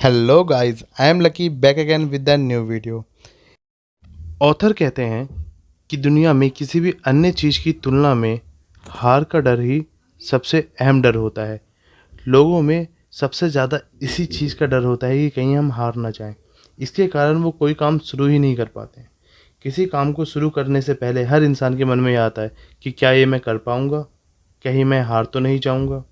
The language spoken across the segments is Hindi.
Hello guys, I am lucky back again with the new video. Author कहते हैं कि दुनिया में किसी भी अन्य चीज़ की तुलना में हार का डर ही सबसे अहम डर होता है। लोगों में सबसे ज़्यादा इसी चीज़ का डर होता है कि कहीं हम हार ना जाएं। इसके कारण वो कोई काम शुरू ही नहीं कर पाते हैं। किसी काम को शुरू करने से पहले हर इंसान के मन में ये आता है कि क्या ये मैं कर पाऊँगा, कहीं मैं हार तो नहीं जाऊँगा,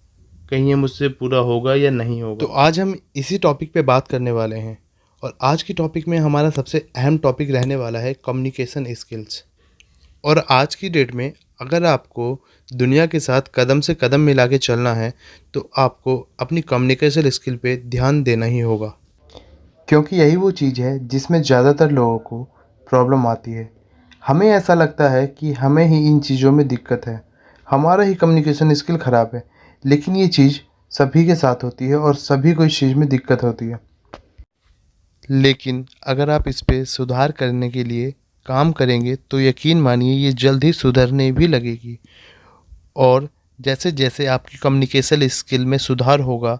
कहीं ये मुझसे पूरा होगा या नहीं होगा। तो आज हम इसी टॉपिक पे बात करने वाले हैं और आज की टॉपिक में हमारा सबसे अहम टॉपिक रहने वाला है कम्युनिकेशन स्किल्स। और आज की डेट में अगर आपको दुनिया के साथ कदम से कदम मिला के चलना है तो आपको अपनी कम्युनिकेशन स्किल पे ध्यान देना ही होगा, क्योंकि यही वो चीज़ है जिसमें ज़्यादातर लोगों को प्रॉब्लम आती है। हमें ऐसा लगता है कि हमें ही इन चीज़ों में दिक्कत है, हमारा ही कम्युनिकेशन स्किल ख़राब है, लेकिन ये चीज़ सभी के साथ होती है और सभी को इस चीज़ में दिक्कत होती है। लेकिन अगर आप इस पे सुधार करने के लिए काम करेंगे तो यकीन मानिए ये जल्द ही सुधरने भी लगेगी। और जैसे जैसे आपकी कम्युनिकेशन स्किल में सुधार होगा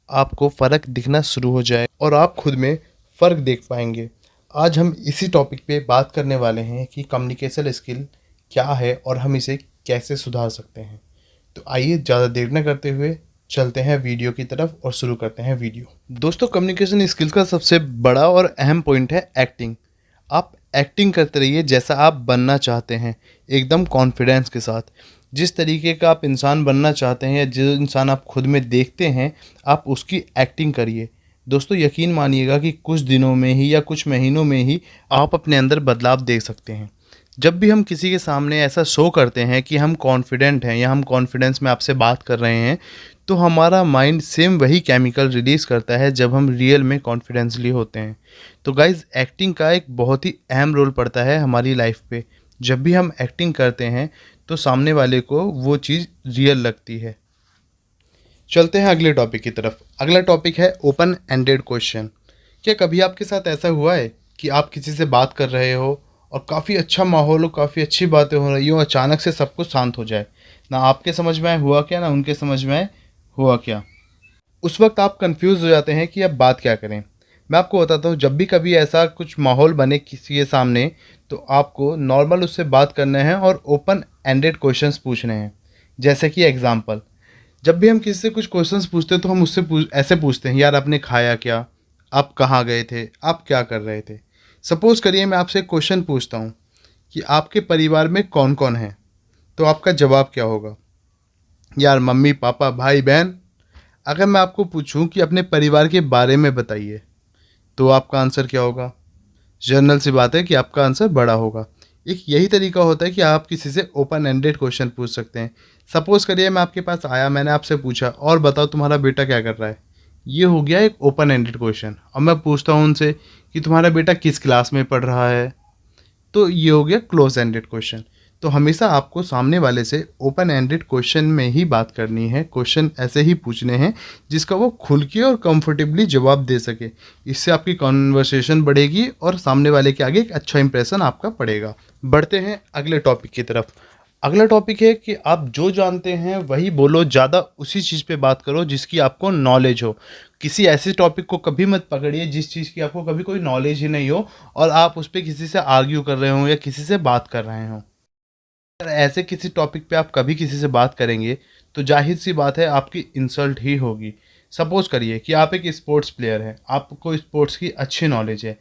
आपको फ़र्क दिखना शुरू हो जाए और आप खुद में फ़र्क देख पाएंगे। आज हम इसी टॉपिक पे बात करने वाले हैं कि कम्युनिकेशन स्किल क्या है और हम इसे कैसे सुधार सकते हैं। तो आइए ज़्यादा देर न करते हुए चलते हैं वीडियो की तरफ और शुरू करते हैं वीडियो। दोस्तों, कम्युनिकेशन स्किल्स का सबसे बड़ा और अहम पॉइंट है एक्टिंग। आप एक्टिंग करते रहिए जैसा आप बनना चाहते हैं, एकदम कॉन्फिडेंस के साथ। जिस तरीके का आप इंसान बनना चाहते हैं या जो इंसान आप खुद में देखते हैं आप उसकी एक्टिंग करिए। दोस्तों, यकीन मानिएगा कि कुछ दिनों में ही या कुछ महीनों में ही आप अपने अंदर बदलाव देख सकते हैं। जब भी हम किसी के सामने ऐसा शो करते हैं कि हम कॉन्फिडेंट हैं या हम कॉन्फिडेंस में आपसे बात कर रहे हैं तो हमारा माइंड सेम वही केमिकल रिलीज़ करता है जब हम रियल में कॉन्फिडेंसली होते हैं। तो गाइज़, एक्टिंग का एक बहुत ही अहम रोल पड़ता है हमारी लाइफ पे। जब भी हम एक्टिंग करते हैं तो सामने वाले को वो चीज़ रियल लगती है। चलते हैं अगले टॉपिक की तरफ। अगला टॉपिक है ओपन एंडेड क्वेश्चन। क्या कभी आपके साथ ऐसा हुआ है कि आप किसी से बात कर रहे हो और काफ़ी अच्छा माहौल हो, काफ़ी अच्छी बातें हो रही हो, अचानक से सब कुछ शांत हो जाए, ना आपके समझ में आए हुआ क्या, ना उनके समझ में आए हुआ क्या। उस वक्त आप कंफ्यूज हो जाते हैं कि अब बात क्या करें। मैं आपको बताता हूँ, जब भी कभी ऐसा कुछ माहौल बने किसी के सामने तो आपको नॉर्मल उससे बात करना है और ओपन एंडेड क्वेश्चंस पूछने हैं। जैसे कि एग्जांपल, जब भी हम किसी से कुछ क्वेश्चंस पूछते हैं तो हम उससे ऐसे पूछते हैं, यार आपने खाया क्या, आप कहाँ गए थे, आप क्या कर रहे थे। सपोज़ करिए मैं आपसे एक क्वेश्चन पूछता हूँ कि आपके परिवार में कौन कौन है, तो आपका जवाब क्या होगा? यार मम्मी पापा भाई बहन। अगर मैं आपको पूछूं कि अपने परिवार के बारे में बताइए तो आपका आंसर क्या होगा? जनरल सी बात है कि आपका आंसर बड़ा होगा। एक यही तरीका होता है कि आप किसी से ओपन एंडेड क्वेश्चन पूछ सकते हैं। सपोज़ करिए मैं आपके पास आया, मैंने आपसे पूछा और बताओ तुम्हारा बेटा क्या कर रहा है। ये हो गया एक ओपन एंडेड क्वेश्चन। अब मैं पूछता हूँ उनसे कि तुम्हारा बेटा किस क्लास में पढ़ रहा है, तो ये हो गया क्लोज एंडेड क्वेश्चन। तो हमेशा आपको सामने वाले से ओपन एंडेड क्वेश्चन में ही बात करनी है, क्वेश्चन ऐसे ही पूछने हैं जिसका वो खुल के और कंफर्टेबली जवाब दे सके। इससे आपकी कॉन्वर्सेशन बढ़ेगी और सामने वाले के आगे एक अच्छा इंप्रेशन आपका पड़ेगा। बढ़ते हैं अगले टॉपिक की तरफ। अगला टॉपिक है कि आप जो जानते हैं वही बोलो, ज़्यादा उसी चीज़ पे बात करो जिसकी आपको नॉलेज हो। किसी ऐसे टॉपिक को कभी मत पकड़िए जिस चीज़ की आपको कभी कोई नॉलेज ही नहीं हो और आप उस पर किसी से आर्ग्यू कर रहे हो या किसी से बात कर रहे हो। अगर ऐसे किसी टॉपिक पे आप कभी किसी से बात करेंगे तो जाहिर सी बात है आपकी इंसल्ट ही होगी। सपोज़ करिए कि आप एक स्पोर्ट्स प्लेयर हैं, आपको स्पोर्ट्स की अच्छी नॉलेज है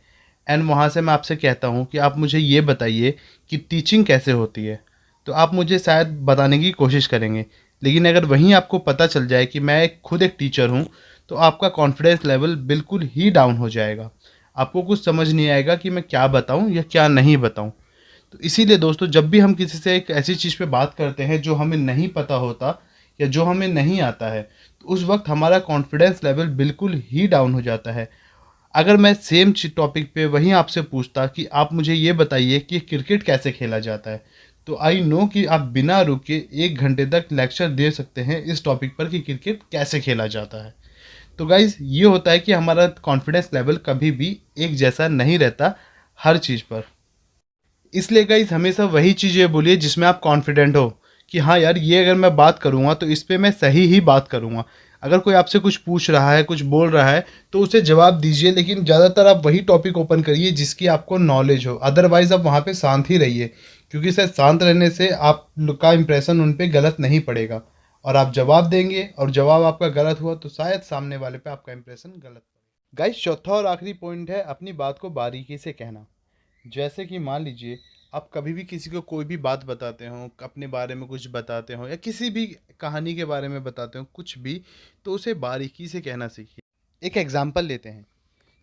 एंड वहाँ से मैं आपसे कहता हूँ कि आप मुझे ये बताइए कि टीचिंग कैसे होती है, तो आप मुझे शायद बताने की कोशिश करेंगे। लेकिन अगर वहीं आपको पता चल जाए कि मैं खुद एक टीचर हूँ तो आपका कॉन्फिडेंस लेवल बिल्कुल ही डाउन हो जाएगा। आपको कुछ समझ नहीं आएगा कि मैं क्या बताऊँ या क्या नहीं बताऊँ। तो इसीलिए दोस्तों, जब भी हम किसी से एक ऐसी चीज़ पे बात करते हैं जो हमें नहीं पता होता या जो हमें नहीं आता है तो उस वक्त हमारा कॉन्फिडेंस लेवल बिल्कुल ही डाउन हो जाता है। अगर मैं सेम टॉपिक पे वहीं आपसे पूछता कि आप मुझे ये बताइए कि क्रिकेट कैसे खेला जाता है, तो आई नो कि आप बिना रुके 1 घंटे तक लेक्चर दे सकते हैं इस टॉपिक पर कि क्रिकेट कैसे खेला जाता है। तो गाइज़, ये होता है कि हमारा कॉन्फिडेंस लेवल कभी भी एक जैसा नहीं रहता हर चीज़ पर। इसलिए गाइस, हमेशा वही चीज़ें बोलिए जिसमें आप कॉन्फिडेंट हो कि हाँ यार, ये अगर मैं बात करूँगा तो इस पे मैं सही ही बात करूँगा। अगर कोई आपसे कुछ पूछ रहा है, कुछ बोल रहा है, तो उसे जवाब दीजिए, लेकिन ज़्यादातर आप वही टॉपिक ओपन करिए जिसकी आपको नॉलेज हो। अदरवाइज़ आप वहाँ पे शांत ही रहिए, क्योंकि शायद शांत रहने से आप लोग का इंप्रेशन उन पे गलत नहीं पड़ेगा, और आप जवाब देंगे और जवाब आपका गलत हुआ तो शायद सामने वाले पे आपका इंप्रेशन गलत पड़ेगा। गाइस, चौथा और आखिरी पॉइंट है अपनी बात को बारीकी से कहना। जैसे कि मान लीजिए, आप कभी भी किसी को कोई भी बात बताते हो, अपने बारे में कुछ बताते हो या किसी भी कहानी के बारे में बताते हो, कुछ भी, तो उसे बारीकी से कहना सीखिए। एक एग्जांपल लेते हैं।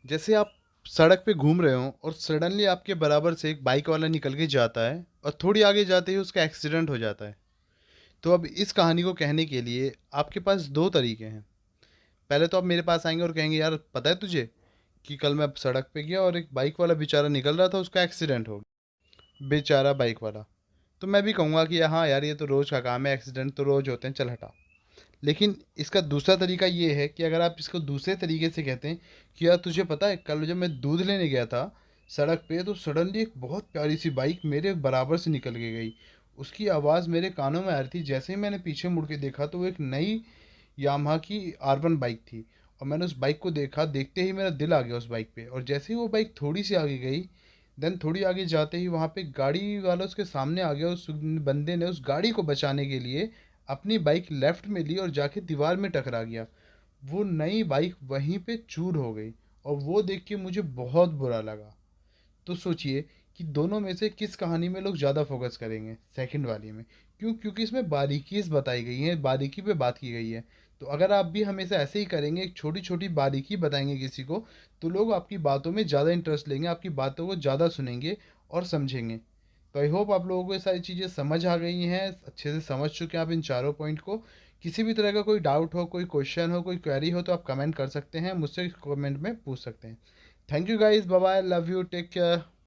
जैसे आप सड़क पे घूम रहे हो और सडनली आपके बराबर से एक बाइक वाला निकल के जाता है और थोड़ी आगे जाते ही उसका एक्सीडेंट हो जाता है। तो अब इस कहानी को कहने के लिए आपके पास दो तरीके हैं। पहले तो आप मेरे पास आएंगे और कहेंगे, यार पता है तुझे कि कल मैं सड़क पे गया और एक बाइक वाला बेचारा निकल रहा था, उसका एक्सीडेंट हो गया। बेचारा बाइक वाला। तो मैं भी कहूँगा कि हाँ यार, ये तो रोज़ का काम है, एक्सीडेंट तो रोज़ होते हैं, चल हटा। लेकिन इसका दूसरा तरीका ये है कि अगर आप इसको दूसरे तरीके से कहते हैं कि यार तुझे पता है, कल जब मैं दूध लेने गया था सड़क पे, तो सडनली एक बहुत प्यारी सी बाइक मेरे बराबर से निकल के गई। उसकी आवाज़ मेरे कानों में आ रही थी। जैसे ही मैंने पीछे मुड़ के देखा तो वो एक नई यामाहा की R1 बाइक थी। और मैंने उस बाइक को देखा, देखते ही मेरा दिल आ गया उस बाइक पे। और जैसे ही वो बाइक थोड़ी सी आगे गई, देन थोड़ी आगे जाते ही वहाँ पे गाड़ी वाला उसके सामने आ गया। उस बंदे ने उस गाड़ी को बचाने के लिए अपनी बाइक लेफ्ट में ली और जाके दीवार में टकरा गया। वो नई बाइक वहीं पे चूर हो गई। और वो देख के मुझे बहुत बुरा लगा। तो सोचिए कि दोनों में से किस कहानी में लोग ज़्यादा फोकस करेंगे, सेकंड वाली में। क्यों? क्योंकि इसमें बारीकीज बताई गई हैं, बारीकी पे बात की गई है। तो अगर आप भी हमेशा ऐसे ही करेंगे, एक छोटी छोटी बारीकी बताएंगे किसी को, तो लोग आपकी बातों में ज़्यादा इंटरेस्ट लेंगे, आपकी बातों को ज़्यादा सुनेंगे और समझेंगे। तो आई होप आप लोगों को ये सारी चीज़ें समझ आ गई हैं, अच्छे से समझ चुके हैं आप इन चारों पॉइंट को। किसी भी तरह का कोई डाउट हो, कोई क्वेश्चन हो, कोई क्वेरी हो, तो आप कमेंट कर सकते हैं, मुझसे कमेंट में पूछ सकते हैं। Thank you guys, bye bye, love you, take care.